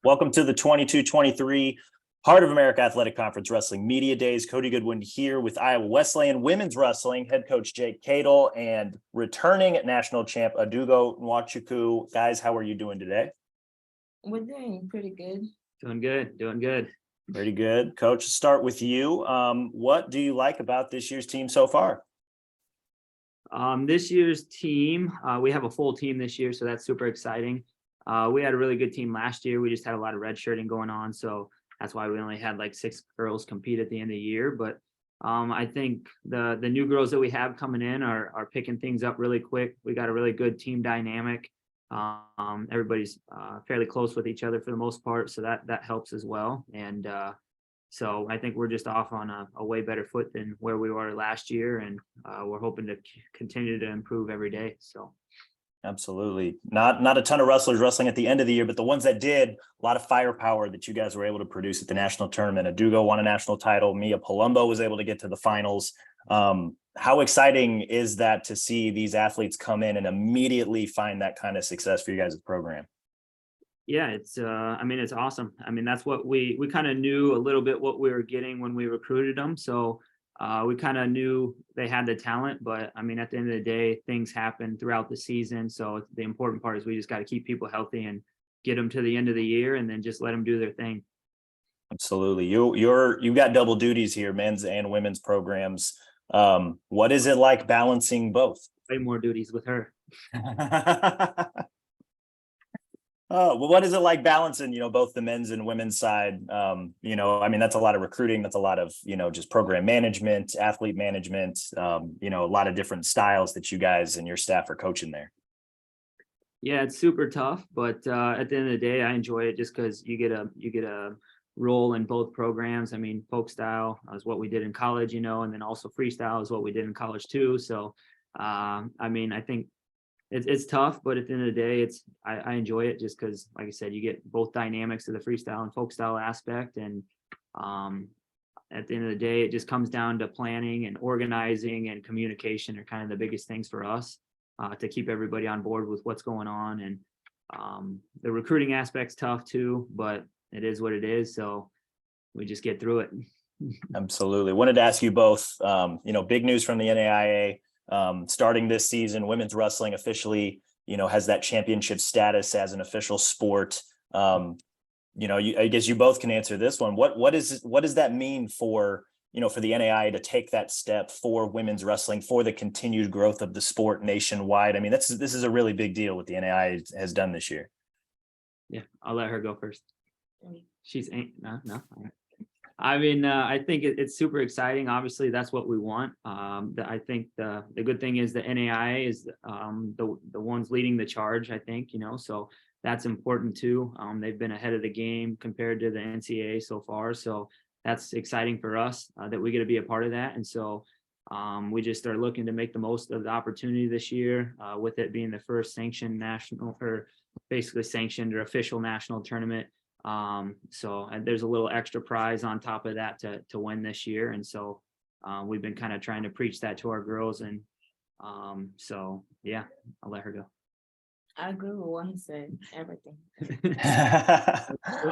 Welcome to the 22-23 Heart of America Athletic Conference Wrestling Media Days. Cody Goodwin here with Iowa Wesleyan Women's Wrestling head coach Jake Cadle and returning national champ Adugo Nwachukwu. Guys, how are you doing today? We're doing pretty good. Doing good. Pretty good. Coach, start with you. What do you like about this year's team so far? This year's team, we have a full team this year, so that's super exciting. We had a really good team last year. We just had a lot of redshirting going on, so that's why we only had like 6 girls compete at the end of the year. But I think the new girls that we have coming in are picking things up really quick. We got a really good team dynamic. Everybody's fairly close with each other for the most part, so that helps as well. And so I think we're just off on a way better foot than where we were last year, and we're hoping to continue to improve every day. So. Absolutely. Not a ton of wrestlers wrestling at the end of the year, but the ones that did, a lot of firepower that you guys were able to produce at the national tournament. Adugo won a national title. Mia Palumbo was able to get to the finals. How exciting is that to see these athletes come in and immediately find that kind of success for you guys' program? Yeah, it's awesome. I mean, that's what we kind of knew a little bit what we were getting when we recruited them. So we kind of knew they had the talent, but I mean, at the end of the day, things happen throughout the season. So the important part is we just got to keep people healthy and get them to the end of the year and then just let them do their thing. Absolutely. You got double duties here, men's and women's programs. What is it like balancing both? Way more duties with her. Oh, well, what is it like balancing, both the men's and women's side? I mean, that's a lot of recruiting. That's a lot of, just program management, athlete management, a lot of different styles that you guys and your staff are coaching there. Yeah, it's super tough, but at the end of the day, I enjoy it just because you get a role in both programs. I mean, folk style is what we did in college, and then also freestyle is what we did in college too. So, I mean, I think it's tough, but at the end of the day, I enjoy it just because, like I said, you get both dynamics of the freestyle and folk style aspect. And at the end of the day, it just comes down to planning and organizing and communication are kind of the biggest things for us to keep everybody on board with what's going on. And the recruiting aspect's tough too, but it is what it is. So we just get through it. Absolutely. Wanted to ask you both, big news from the NAIA. Starting this season, women's wrestling officially, has that championship status as an official sport. I guess you both can answer this one. What does that mean for the NAIA to take that step for women's wrestling, for the continued growth of the sport nationwide? I mean, this is a really big deal what the NAIA has done this year. Yeah, I'll let her go first. She's no. All right. I mean, I think it's super exciting. Obviously, that's what we want. I think the good thing is the NAIA is the ones leading the charge, I think, so that's important too. They've been ahead of the game compared to the NCAA so far. So that's exciting for us that we get to be a part of that. And so we just are looking to make the most of the opportunity this year with it being the first sanctioned national or basically sanctioned or official national tournament. So there's a little extra prize on top of that to win this year. And so we've been kind of trying to preach that to our girls. And so, yeah, I'll let her go. I agree with what he said, everything.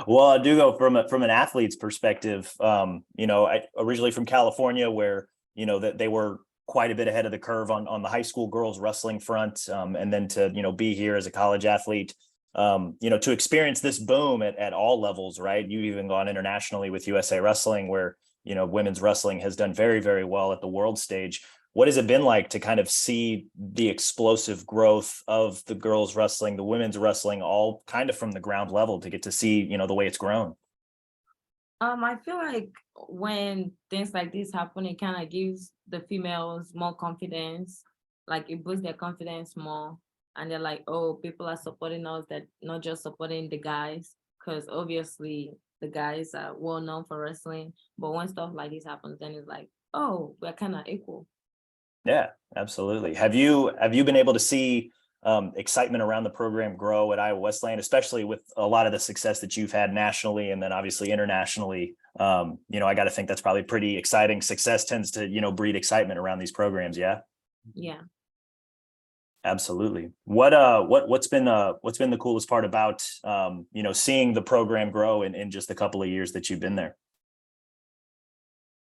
Well, I do go from an athlete's perspective, originally from California where, that they were quite a bit ahead of the curve on the high school girls wrestling front. And then to, be here as a college athlete, to experience this boom at all levels, right? You've even gone internationally with USA Wrestling where, women's wrestling has done very, very well at the world stage. What has it been like to kind of see the explosive growth of the girls wrestling, the women's wrestling, all kind of from the ground level to get to see, the way it's grown? I feel like when things like this happen, it kind of gives the females more confidence, like it boosts their confidence more. And they're like, oh, people are supporting us, that not just supporting the guys, because obviously the guys are well known for wrestling. But when stuff like this happens, then it's like, oh, we're kind of equal. Yeah, absolutely. Have you been able to see excitement around the program grow at Iowa Wesleyan, especially with a lot of the success that you've had nationally and then obviously internationally? I got to think that's probably pretty exciting. Success tends to, breed excitement around these programs. Yeah. Yeah. Absolutely. What's been the coolest part about seeing the program grow in just a couple of years that you've been there?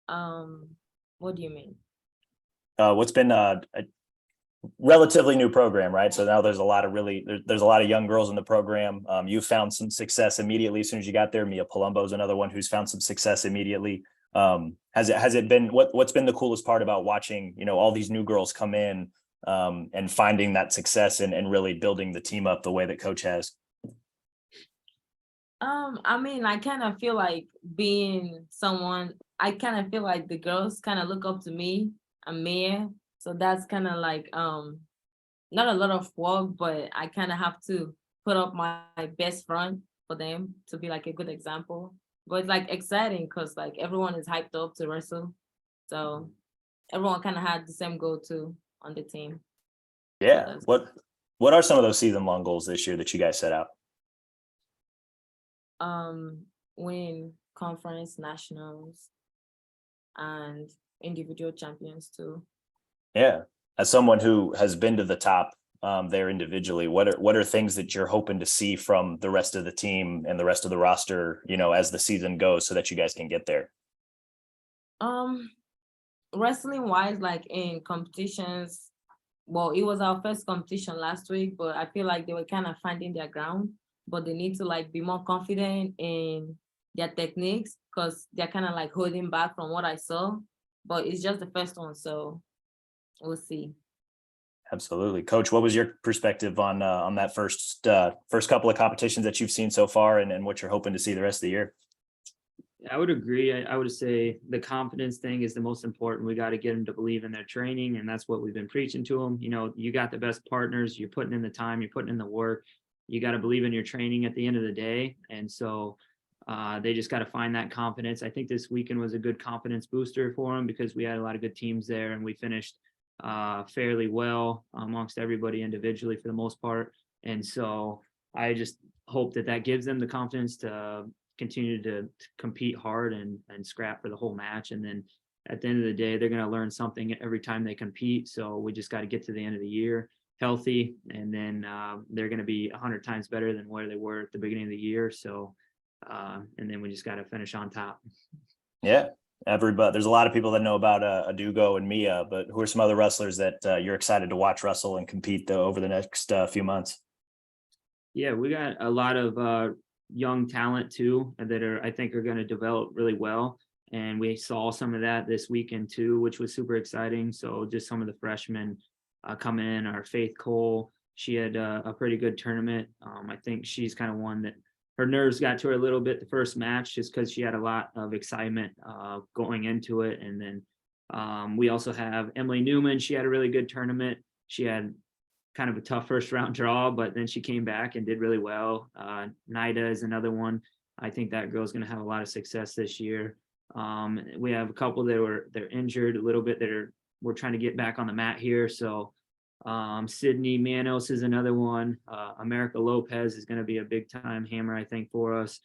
What do you mean? What's been a relatively new program, right? So now there's a lot of there's a lot of young girls in the program. You found some success immediately as soon as you got there. Mia Palumbo is another one who's found some success immediately. Has it been what's been the coolest part about watching, all these new girls come in and finding that success and really building the team up the way that coach has? I mean, I kind of feel like being someone, I kind of feel like the girls kind of look up to me and Mia. So that's kind of like not a lot of work, but I kind of have to put up my best front for them to be like a good example. But it's like exciting because like everyone is hyped up to wrestle. So everyone kind of had the same goal too on the team. So Yeah. that's What are some of those season long goals this year that you guys set out? win conference, nationals, and individual champions too. Yeah. As someone who has been to the top there individually, what are things that you're hoping to see from the rest of the team and the rest of the roster, as the season goes so that you guys can get there? Wrestling wise, like in competitions, well, it was our first competition last week, but I feel like they were kind of finding their ground, but they need to like be more confident in their techniques because they're kind of like holding back from what I saw, but it's just the first one, so we'll see. Absolutely. Coach, what was your perspective on that first couple of competitions that you've seen so far and what you're hoping to see the rest of the year? I would agree. I would say the confidence thing is the most important. We got to get them to believe in their training, and that's what we've been preaching to them. You got the best partners. You're putting in the time. You're putting in the work. You got to believe in your training at the end of the day. And so they just got to find that confidence. I think this weekend was a good confidence booster for them because we had a lot of good teams there, and we finished fairly well amongst everybody individually for the most part. And so I just hope that gives them the confidence to continue to compete hard and scrap for the whole match. And then at the end of the day, they're going to learn something every time they compete. So we just got to get to the end of the year healthy, and then they're going to be 100 times better than where they were at the beginning of the year. So and then we just got to finish on top. Yeah. Everybody, there's a lot of people that know about Adugo and Mia, but who are some other wrestlers that you're excited to watch wrestle and compete over the next few months? Yeah, we got a lot of young talent too that I think are going to develop really well. And we saw some of that this weekend too, which was super exciting. So just some of the freshmen come in. Our Faith Cole, she had a pretty good tournament. I think she's kind of one that her nerves got to her a little bit the first match just because she had a lot of excitement going into it. And then we also have Emily Newman. She had a really good tournament. She had kind of a tough first round draw, but then she came back and did really well. Nida is another one. I think that girl's going to have a lot of success this year. We have a couple they're injured a little bit we're trying to get back on the mat here. So Sydney Manos is another one. America Lopez is going to be a big time hammer, I think, for us.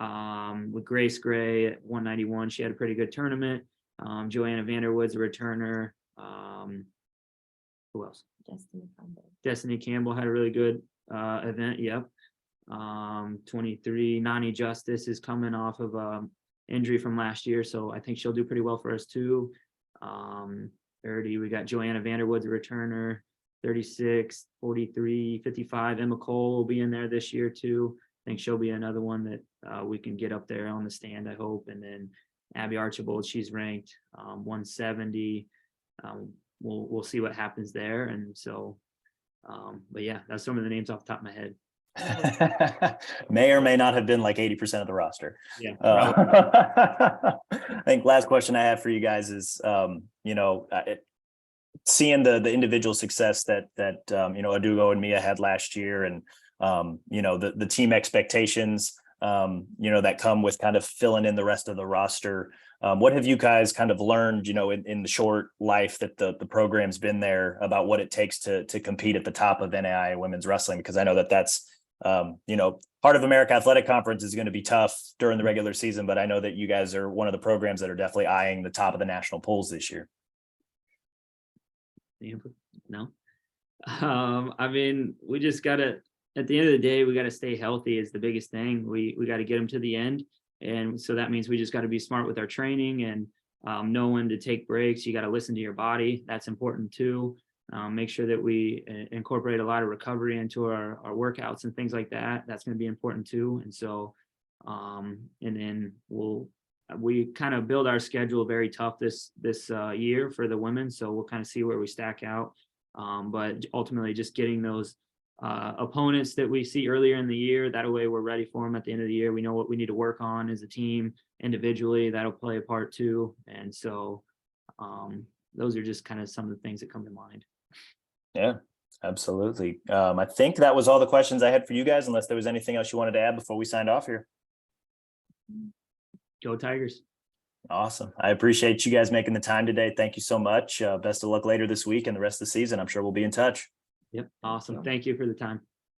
With Grace Gray at 191, she had a pretty good tournament. Joanna Vanderwood's a returner. Who else? Destiny Campbell had a really good event. Yep. 23 Nani Justice is coming off of injury from last year, so I think she'll do pretty well for us too. 30 we got Joanna Vanderwood's a returner. 36, 43, 55 Emma Cole will be in there this year too. I think she'll be another one that we can get up there on the stand, I hope. And then Abby Archibald, she's ranked 170. We'll see what happens there. And so but yeah, that's some of the names off the top of my head. May or may not have been like 80% of the roster. Yeah. I think last question I have for you guys is, seeing the individual success that Adugo and Mia had last year, and the team expectations that come with kind of filling in the rest of the roster. What have you guys kind of learned, in the short life that the program's been there about what it takes to compete at the top of NAIA women's wrestling? Because I know that's part of America Athletic Conference is going to be tough during the regular season, but I know that you guys are one of the programs that are definitely eyeing the top of the national polls this year. No. I mean, we just gotta, at the end of the day, we gotta stay healthy is the biggest thing. We gotta get them to the end. And so that means we just gotta be smart with our training and know when to take breaks. You gotta listen to your body. That's important too. Make sure that we incorporate a lot of recovery into our workouts and things like that. That's gonna be important too. And so, and then we kind of build our schedule very tough this year for the women. So we'll kind of see where we stack out. But ultimately just getting those opponents that we see earlier in the year, that way we're ready for them at the end of the year. We know what we need to work on as a team individually. That'll play a part too. And so those are just kind of some of the things that come to mind. Yeah, absolutely. I think that was all the questions I had for you guys, unless there was anything else you wanted to add before we signed off here. Go Tigers. Awesome. I appreciate you guys making the time today. Thank you so much. Best of luck later this week and the rest of the season. I'm sure we'll be in touch. Yep. Awesome. Thank you for the time.